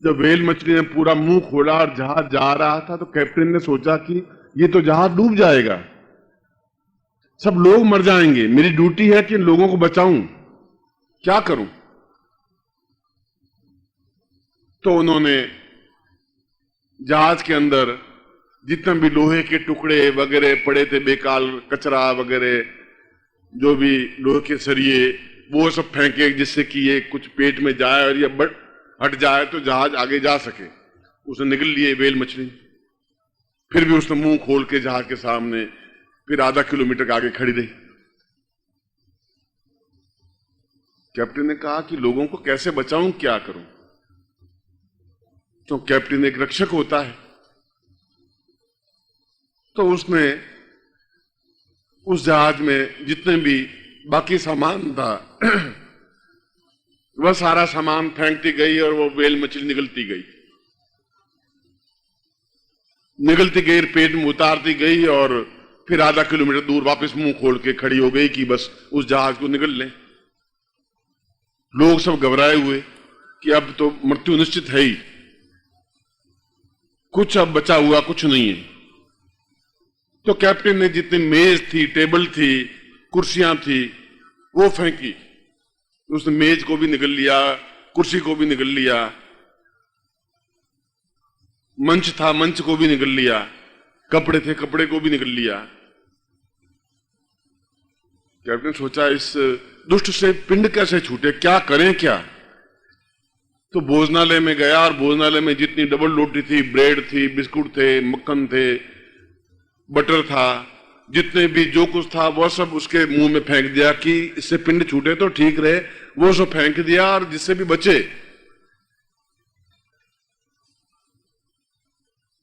जब व्हेल मछली ने पूरा मुंह खोला और जहाज जा रहा था तो कैप्टन ने सोचा कि ये तो जहाज डूब जाएगा, सब लोग मर जाएंगे, मेरी ड्यूटी है कि इन लोगों को बचाऊं, क्या करूं। तो उन्होंने जहाज के अंदर जितने भी लोहे के टुकड़े वगैरह पड़े थे, बेकार कचरा वगैरह, जो भी लोहे के सरिये, वो सब फेंके जिससे कि ये कुछ पेट में जाए और ये हट जाए तो जहाज आगे जा सके। उसने निगल लिए व्हेल मछली, फिर भी उसने मुंह खोल के जहाज के सामने फिर आधा किलोमीटर आगे खड़ी रही। कैप्टन ने कहा कि लोगों को कैसे बचाऊं, क्या करूं। तो कैप्टन एक रक्षक होता है, तो उसने उस जहाज में जितने भी बाकी सामान था वह सारा सामान फेंकती गई और वो व्हेल मछली निगलती गई, पेट में उतारती गई और फिर आधा किलोमीटर दूर वापस मुंह खोल के खड़ी हो गई कि बस उस जहाज को निगल लें। लोग सब घबराए हुए कि अब तो मृत्यु निश्चित है ही, कुछ अब बचा हुआ कुछ नहीं है। तो कैप्टन ने जितनी मेज थी, टेबल थी, कुर्सियां थी, वो फेंकी। उसने मेज को भी निगल लिया, कुर्सी को भी निगल लिया, मंच था मंच को भी निगल लिया, कपड़े थे कपड़े को भी निगल लिया। कैप्टन सोचा इस दुष्ट से पिंड कैसे छूटे, क्या करें क्या। तो भोजनालय में गया और भोजनालय में जितनी डबल रोटी थी, ब्रेड थी, बिस्कुट थे, मक्खन थे, बटर था, जितने भी जो कुछ था वो सब उसके मुंह में फेंक दिया कि इससे पिंड छूटे तो ठीक रहे। वो सब फेंक दिया और जिससे भी बचे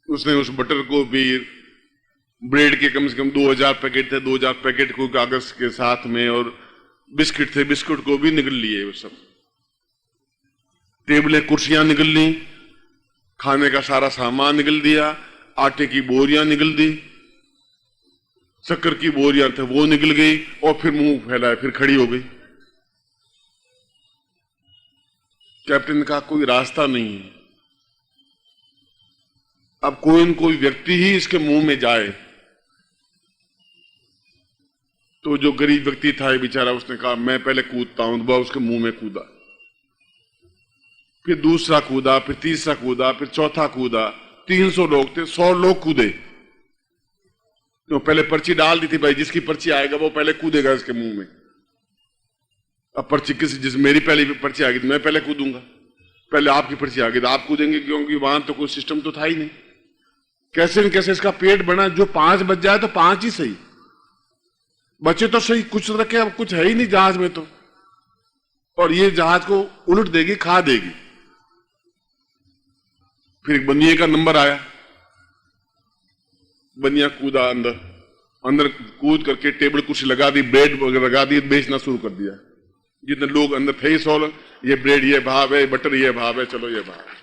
उसने उस बटर को भी, ब्रेड के कम से कम 2000 पैकेट थे, 2000 पैकेट को कागज के साथ में, और बिस्किट थे, बिस्कुट को भी निगल लिए वो सब। टेबलें कुर्सियां निगल ली, खाने का सारा सामान निगल दिया, आटे की बोरियां निगल दी, शक्कर की बोरियां थे वो निकल गई, और फिर मुंह फैलाए फिर खड़ी हो गई। कैप्टन ने कहा कोई रास्ता नहीं है, अब कोई न कोई व्यक्ति ही इसके मुंह में जाए। तो जो गरीब व्यक्ति था बेचारा, उसने कहा मैं पहले कूदता हूं। वह उसके मुंह में कूदा, फिर दूसरा कूदा, फिर तीसरा कूदा, फिर चौथा कूदा। 300 लोग थे, 100 लोग कूदे। तो पहले पर्ची डाल दी थी, भाई जिसकी पर्ची आएगा वो पहले कूदेगा इसके मुंह में। अब पर्ची जिस मेरी पहली पर्ची आ गई तो मैं पहले कूदूंगा, पहले आपकी पर्ची आ गई तो आप कूदेंगे, क्योंकि वहां तो कोई सिस्टम तो था ही नहीं। कैसे न कैसे इसका पेट बना, जो 5 बच जाए तो 5 ही सही, बचे तो सही, कुछ रखे, अब कुछ है ही नहीं जहाज में तो, और ये जहाज को उलट देगी, खा देगी। फिर एक बनिए का नंबर आया, बनिया कूदा अंदर कूद करके टेबल कुर्सी लगा दी, ब्रेड वगैरह लगा दी, बेचना शुरू कर दिया। जितने लोग अंदर थे 100 लोग, ये ब्रेड ये भाव है, बटर ये भाव है, चलो ये भाव है।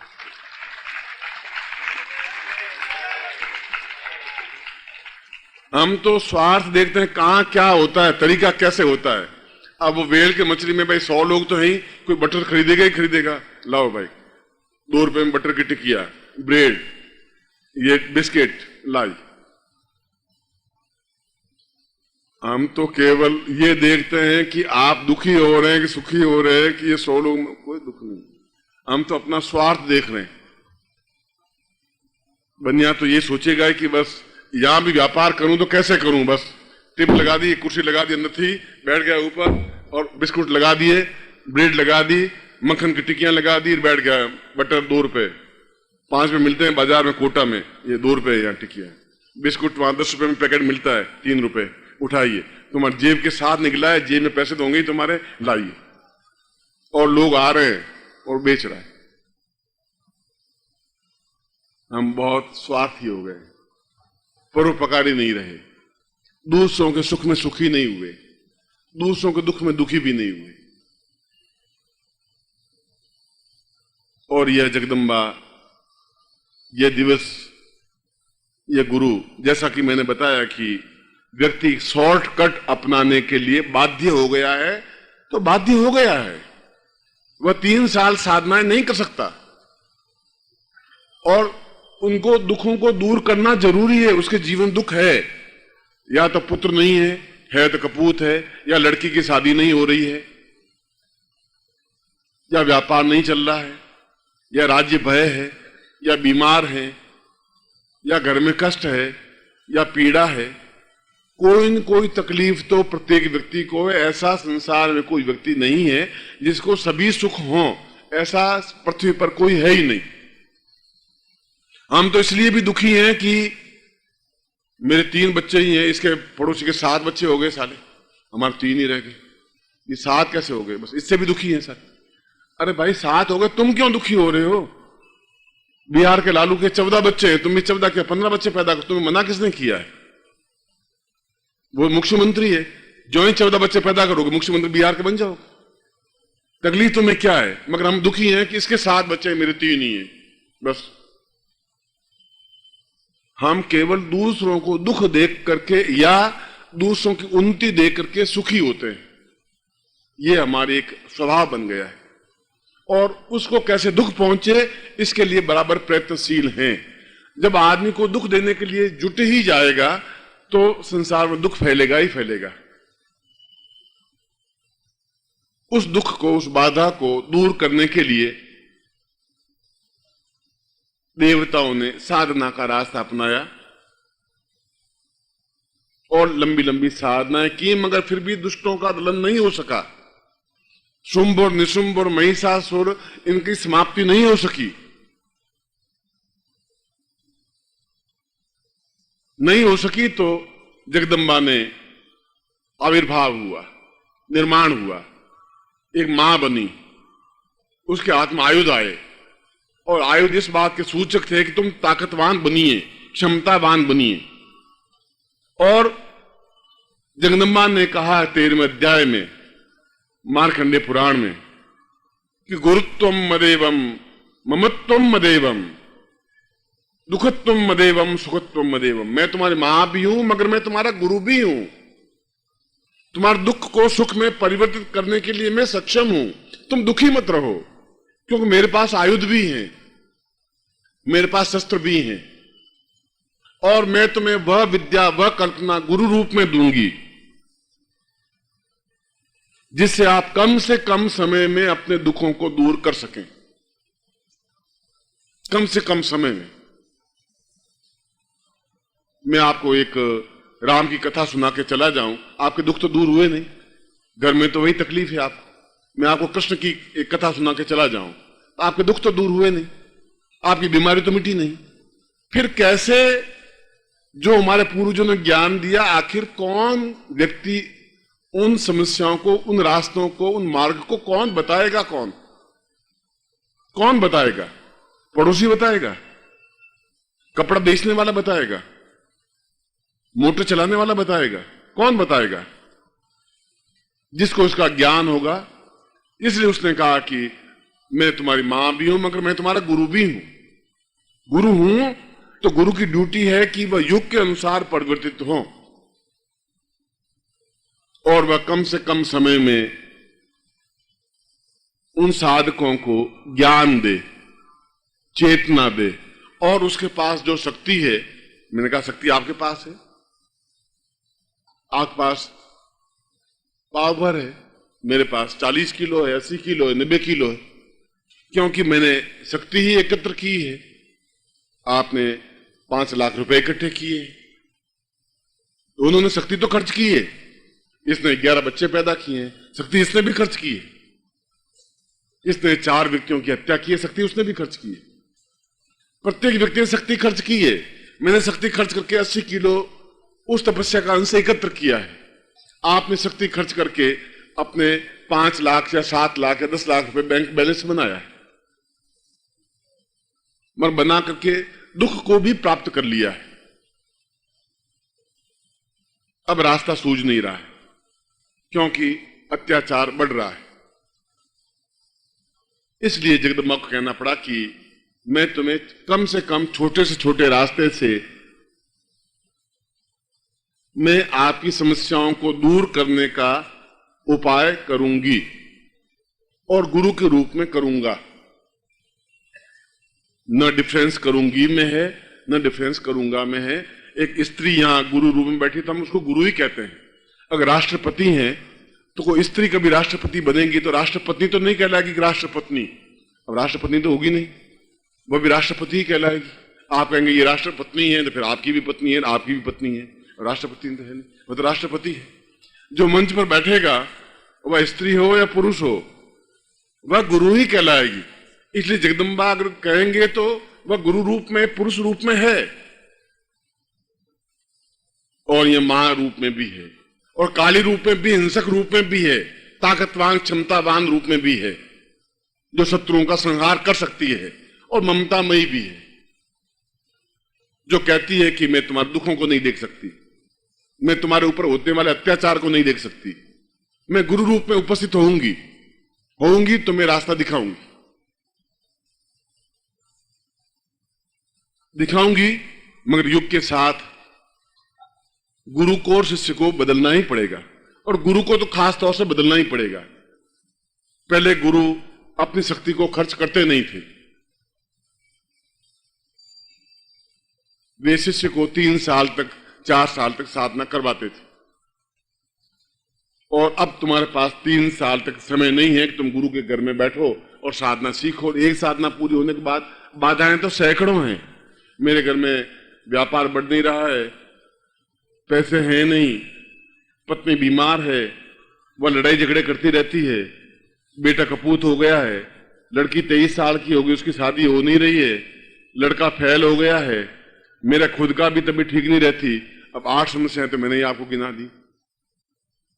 हम तो स्वार्थ देखते हैं, कहां क्या होता है, तरीका कैसे होता है। अब वो व्हेल के मछली में भाई 100 लोग तो है ही, कोई बटर खरीदेगा ही खरीदेगा। लाओ भाई 2 रुपए में बटर की टिकिया, ब्रेड, ये बिस्किट लाई। हम तो केवल ये देखते हैं कि आप दुखी हो रहे हैं कि सुखी हो रहे हैं, कि ये 100 लोग में कोई दुख नहीं। हम तो अपना स्वार्थ देख रहे हैं। बनिया तो ये सोचेगा कि बस यहां भी व्यापार करूं तो कैसे करूं, बस टेबल लगा दी, कुर्सी लगा दी, अंदर थी, बैठ गया ऊपर, और बिस्कुट लगा दिए, ब्रेड लगा दी, मक्खन की टिक्कियां लगा दी, बैठ गया। बटर 2 रुपए, 5 में मिलते हैं बाजार में, कोटा में, ये 2 रुपए यहाँ टिक्कियां। बिस्कुट वहां 10 रुपए में पैकेट मिलता है, 3 रुपए। उठाइए, तुम्हारे जेब के साथ निकला है, जेब में पैसे तो होंगे ही तुम्हारे, लाइए। और लोग आ रहे हैं और बेच रहा है। हम बहुत स्वार्थी हो गए, परोपकारी नहीं रहे, दूसरों के सुख में सुखी नहीं हुए, दूसरों के दुख में दुखी भी नहीं हुए। और यह जगदम्बा, यह दिवस, यह गुरु, जैसा कि मैंने बताया कि व्यक्ति शॉर्टकट अपनाने के लिए बाध्य हो गया है, तो बाध्य हो गया है। वह 3 साल साधनाएं नहीं कर सकता, और उनको दुखों को दूर करना जरूरी है। उसके जीवन दुख है, या तो पुत्र नहीं है तो कपूत है, या लड़की की शादी नहीं हो रही है, या व्यापार नहीं चल रहा है, या राज्य भय है, या बीमार है, या घर में कष्ट है, या पीड़ा है। कोई न कोई तकलीफ तो प्रत्येक व्यक्ति को है। ऐसा संसार में कोई व्यक्ति नहीं है जिसको सभी सुख हों, ऐसा पृथ्वी पर कोई है ही नहीं। हम तो इसलिए भी दुखी हैं कि मेरे 3 बच्चे ही हैं, इसके पड़ोसी के 7 बच्चे हो गए साले, हमारे 3 ही रह गए, ये 7 कैसे हो गए? बस इससे भी दुखी हैं सर। अरे भाई 7 हो गए, तुम क्यों दुखी हो रहे हो? बिहार के लालू के 14 बच्चे हैं, तुम भी 14 क्या 15 बच्चे पैदा करो, तुम्हें मना किसने किया है? वो मुख्यमंत्री है, जो ही 14 बच्चे पैदा करोगे मुख्यमंत्री बिहार के बन जाओगे। तकलीफ तुम्हें क्या है? मगर हम दुखी हैं कि इसके 7 बच्चे हैं, मेरे 3 ही हैं। बस हम केवल दूसरों को दुख देख करके या दूसरों की उन्नति देख करके सुखी होते हैं। ये हमारे एक स्वभाव बन गया है, और उसको कैसे दुख पहुंचे इसके लिए बराबर प्रयत्नशील हैं। जब आदमी को दुख देने के लिए जुट ही जाएगा तो संसार में दुख फैलेगा ही फैलेगा। उस दुख को, उस बाधा को दूर करने के लिए देवताओं ने साधना का रास्ता अपनाया और लंबी लंबी साधनाएं की, मगर फिर भी दुष्टों का दलन नहीं हो सका। शुंभ और निशुंभ और महिषासुर, इनकी समाप्ति नहीं हो सकी। नहीं हो सकी तो जगदम्बा ने आविर्भाव हुआ, निर्माण हुआ, एक मां बनी, उसके हाथ में आयुध आए, और आयुध इस बात के सूचक थे कि तुम ताकतवान बनिए, क्षमतावान बनिए। और जगदम्बा ने कहा 13वें अध्याय में मार्कंडेय पुराण में कि गुरुत्वम मदेवम ममत्वम मदेवम दुखत्वम मदेवम सुखत्वम मदेवम। मैं तुम्हारी मां भी हूं मगर मैं तुम्हारा गुरु भी हूं। तुम्हारे दुख को सुख में परिवर्तित करने के लिए मैं सक्षम हूं। तुम दुखी मत रहो, क्योंकि मेरे पास आयुध भी हैं, मेरे पास शस्त्र भी हैं, और मैं तुम्हें वह विद्या, वह कल्पना गुरु रूप में दूंगी जिससे आप कम से कम समय में अपने दुखों को दूर कर सकें। कम से कम समय में। मैं आपको एक राम की कथा सुना के चला जाऊं, आपके दुख तो दूर हुए नहीं, घर में तो वही तकलीफ है आपको। मैं आपको कृष्ण की एक कथा सुना के चला जाऊं, आपके दुख तो दूर हुए नहीं, आपकी बीमारी तो मिटी नहीं। फिर कैसे जो हमारे पूर्वजों ने ज्ञान दिया, आखिर कौन व्यक्ति उन समस्याओं को, उन रास्तों को, उन मार्ग को कौन बताएगा? कौन बताएगा? पड़ोसी बताएगा? कपड़ा बेचने वाला बताएगा? मोटर चलाने वाला बताएगा? कौन बताएगा? जिसको उसका ज्ञान होगा। इसलिए उसने कहा कि मैं तुम्हारी मां भी हूं मगर मैं तुम्हारा गुरु भी हूं। गुरु हूं तो गुरु की ड्यूटी है कि वह युग के अनुसार परिवर्तित हो, और वह कम से कम समय में उन साधकों को ज्ञान दे, चेतना दे। और उसके पास जो शक्ति है, मैंने कहा शक्ति आपके पास है, आपके पास पावर है, मेरे पास 40 किलो है, 80 किलो है, 90 किलो है, क्योंकि मैंने शक्ति ही एकत्र की है। आपने 5 लाख रुपए इकट्ठे किए, उन्होंने शक्ति तो खर्च की है। इसने 11 बच्चे पैदा किए हैं, शक्ति इसने भी खर्च की है। इसने 4 व्यक्तियों की हत्या की है, शक्ति उसने भी खर्च की है। प्रत्येक व्यक्ति ने शक्ति खर्च की है। मैंने शक्ति खर्च करके 80 किलो उस तपस्या का अंश एकत्र किया है। आपने शक्ति खर्च करके अपने 5 लाख या 7 लाख या 10 लाख रुपए बैंक बैलेंस बनाया है, मगर बना करके दुख को भी प्राप्त कर लिया है। अब रास्ता सूझ नहीं रहा है, क्योंकि अत्याचार बढ़ रहा है। इसलिए जगदम्बा को कहना पड़ा कि मैं तुम्हें कम से कम छोटे से छोटे रास्ते से मैं आपकी समस्याओं को दूर करने का उपाय करूंगी और गुरु के रूप में करूंगा। न डिफरेंस करूंगी में है, न डिफरेंस करूंगा में है। एक स्त्री यहां गुरु रूप में बैठी तो हम उसको गुरु ही कहते हैं। अगर राष्ट्रपति हैं तो कोई स्त्री कभी राष्ट्रपति बनेगी तो राष्ट्रपत्नी तो नहीं कहलाएगी कि राष्ट्रपत्नी, अब राष्ट्रपत्नी तो होगी नहीं, वह भी राष्ट्रपति ही कहलाएगी। आप कहेंगे ये राष्ट्रपत्नी है तो फिर आपकी भी पत्नी है, आपकी भी पत्नी है, राष्ट्रपति तो है नहीं, वह तो राष्ट्रपति है। जो मंच पर बैठेगा वह स्त्री हो या पुरुष हो वह गुरु ही कहलाएगी। इसलिए जगदम्बा अगर कहेंगे तो वह गुरु रूप में, पुरुष रूप में है, और यह मां रूप में भी है, और काली रूप में भी, हिंसक रूप में भी है, ताकतवान क्षमतावान रूप में भी है, जो शत्रुओं का संहार कर सकती है, और ममतामयी भी है, जो कहती है कि मैं तुम्हारे दुखों को नहीं देख सकती, मैं तुम्हारे ऊपर होने वाले अत्याचार को नहीं देख सकती, मैं गुरु रूप में उपस्थित होऊंगी तो मैं रास्ता दिखाऊंगी, मगर युग के साथ गुरु को और शिष्य को बदलना ही पड़ेगा, और गुरु को तो खास तौर से बदलना ही पड़ेगा। पहले गुरु अपनी शक्ति को खर्च करते नहीं थे, वे शिष्य को 3 साल तक 4 साल तक साधना करवाते थे, और अब तुम्हारे पास 3 साल तक समय नहीं है कि तुम गुरु के घर में बैठो और साधना सीखो। एक साधना पूरी होने के बाद बाधाएं तो सैकड़ों हैं। मेरे घर में व्यापार बढ़ नहीं रहा है, पैसे हैं नहीं, पत्नी बीमार है, वह लड़ाई झगड़े करती रहती है, बेटा कपूत हो गया है, लड़की 23 साल की होगी, उसकी शादी हो नहीं रही है, लड़का फेल हो गया है, मेरा खुद का भी तबीयत ठीक नहीं रहती। अब 8 समस्याएं तो मैंने ही आपको गिना दी।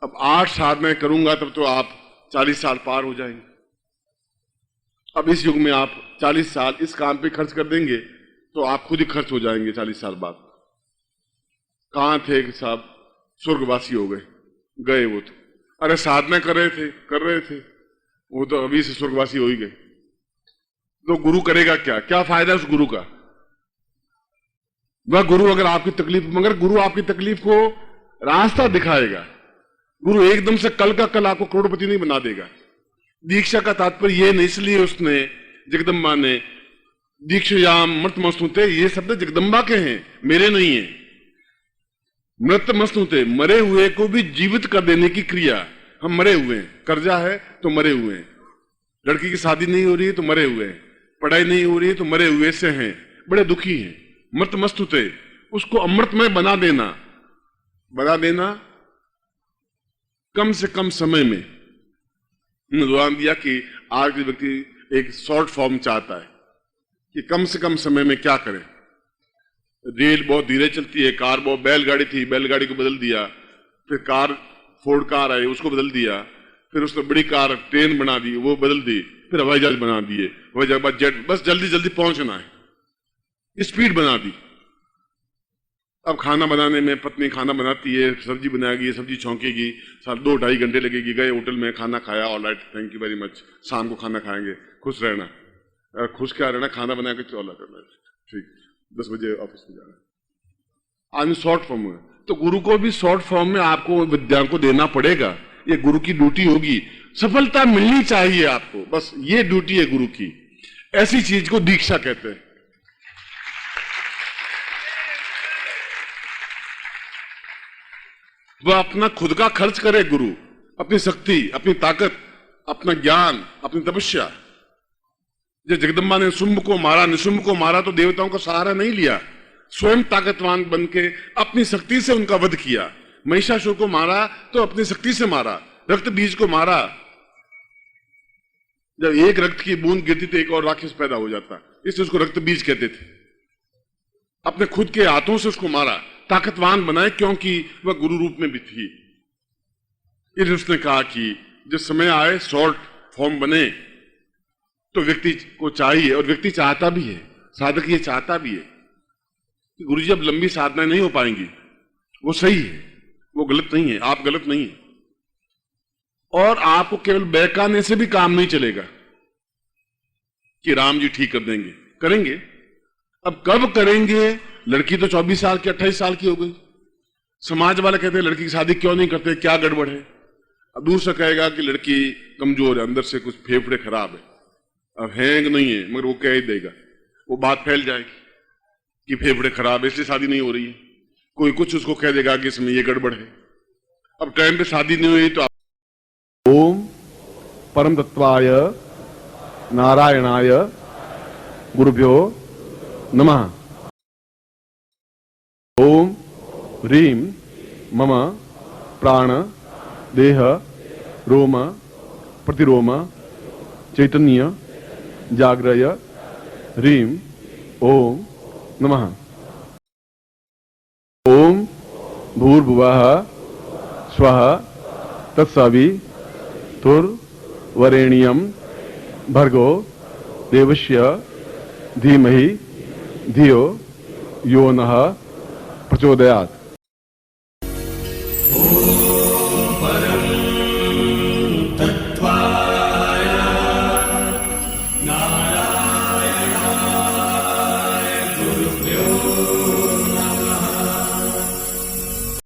अब 8 साधनाएं करूंगा तब तो आप 40 साल पार हो जाएंगे। अब इस युग में आप 40 साल इस काम पे खर्च कर देंगे तो आप खुद ही खर्च हो जाएंगे 40 साल बाद। कहां थे कि साहब स्वर्गवासी हो गए वो तो, अरे साधना कर रहे थे वो तो अभी से स्वर्गवासी हो ही गए। तो गुरु करेगा क्या फायदा उस गुरु का? वह गुरु अगर आपकी तकलीफ, मगर गुरु आपकी तकलीफ को रास्ता दिखाएगा। गुरु एकदम से कल का कल आपको करोड़पति नहीं बना देगा। दीक्षा का तात्पर्य ये नहीं, इसलिए उसने जगदम्बा ने दीक्षायाम मृतमस्तुते, ये शब्द जगदम्बा के हैं, मेरे नहीं है। मृतमस्तुते, मरे हुए को भी जीवित कर देने की क्रिया। हम मरे हुए हैं, कर्जा है तो मरे हुए हैं, लड़की की शादी नहीं हो रही है तो मरे हुए हैं, पढ़ाई नहीं हो रही है तो मरे हुए से हैं, बड़े दुखी हैं। मृतमस्तुते, उसको अमृतमय बना देना कम से कम समय में। उदाहरण दिया कि आज के व्यक्ति एक शॉर्ट फॉर्म चाहता है कि कम से कम समय में क्या करें। रेल बहुत धीरे चलती है, कार बहुत, बैलगाड़ी थी, बैलगाड़ी को बदल दिया, फिर कार फोर्ड कार आई उसको बदल दिया, फिर उसने बड़ी कार ट्रेन बना दी, वो बदल दी, फिर हवाई जहाज बना दिए, हवाई जहाज बाद जेट, बस जल्दी जल्दी पहुंचना है, स्पीड बना दी। अब खाना बनाने में पत्नी खाना बनाती है, सब्जी बनाएगी, सब्जी छौंकेगी, 2-2.5 घंटे लगेगी। गए होटल में, खाना खाया, all right, thank you very much, शाम को खाना खाएंगे, खुश रहना। खुश क्या रहना, खाना बना के चौला करना, ठीक, 10 बजे ऑफिस में जाना। आदमी शॉर्ट फॉर्म में, तो गुरु को भी शॉर्ट फॉर्म में आपको विद्या को देना पड़ेगा। ये गुरु की ड्यूटी होगी, सफलता मिलनी चाहिए आपको, बस ये ड्यूटी है गुरु की। ऐसी चीज को दीक्षा कहते हैं। वह अपना खुद का खर्च करे गुरु, अपनी शक्ति, अपनी ताकत, अपना ज्ञान, अपनी तपस्या। जब जगदम्बा ने शुंभ को मारा, निशुंभ को मारा तो देवताओं का सहारा नहीं लिया, स्वयं ताकतवान बन के अपनी शक्ति से उनका वध किया। महिषासुर को मारा तो अपनी शक्ति से मारा, रक्त बीज को मारा। जब एक रक्त की बूंद गिरती तो एक और राक्षस पैदा हो जाता, इसलिए उसको रक्त बीज कहते थे। अपने खुद के हाथों से उसको मारा, ताकतवान बनाए, क्योंकि वह गुरु रूप में भी थी। इसलिए उसने कहा कि जब समय आए शॉर्ट फॉर्म बने तो व्यक्ति को चाहिए, और व्यक्ति चाहता भी है, साधक ये चाहता भी है कि गुरु जी अब लंबी साधना नहीं हो पाएंगी। वो सही है, वो गलत नहीं है, आप गलत नहीं है। और आपको केवल बहकाने से भी काम नहीं चलेगा कि राम जी ठीक कर देंगे, करेंगे। अब कब करेंगे? लड़की तो 24 साल की, 28 साल की हो गई। समाज वाले कहते हैं लड़की की शादी क्यों नहीं करते, क्या गड़बड़ है? अब दूसरा कहेगा कि लड़की कमजोर है, अंदर से कुछ फेफड़े खराब है, अब हैंग नहीं है, मगर वो कह ही देगा। वो बात फैल जाएगी कि फेफड़े खराब है इसलिए शादी नहीं हो रही है। कोई कुछ उसको कह देगा कि इसमें ये गड़बड़ है। अब टाइम पे शादी नहीं हुई तो ओम परम तत्वाय नारायणाय गुरुभ्यो नमः। ओम ह्रीं मम प्राण देह रोम प्रतिरोम चैतन्य जाग्रय ह्रीं ओम नमः। ओम भूर्भुवः स्वः तत्सवितुर्वरेण्यं भर्गो देवस्य धीमहि धियो यो नः प्रचोदयात्। नारायणाय गुरुभ्यो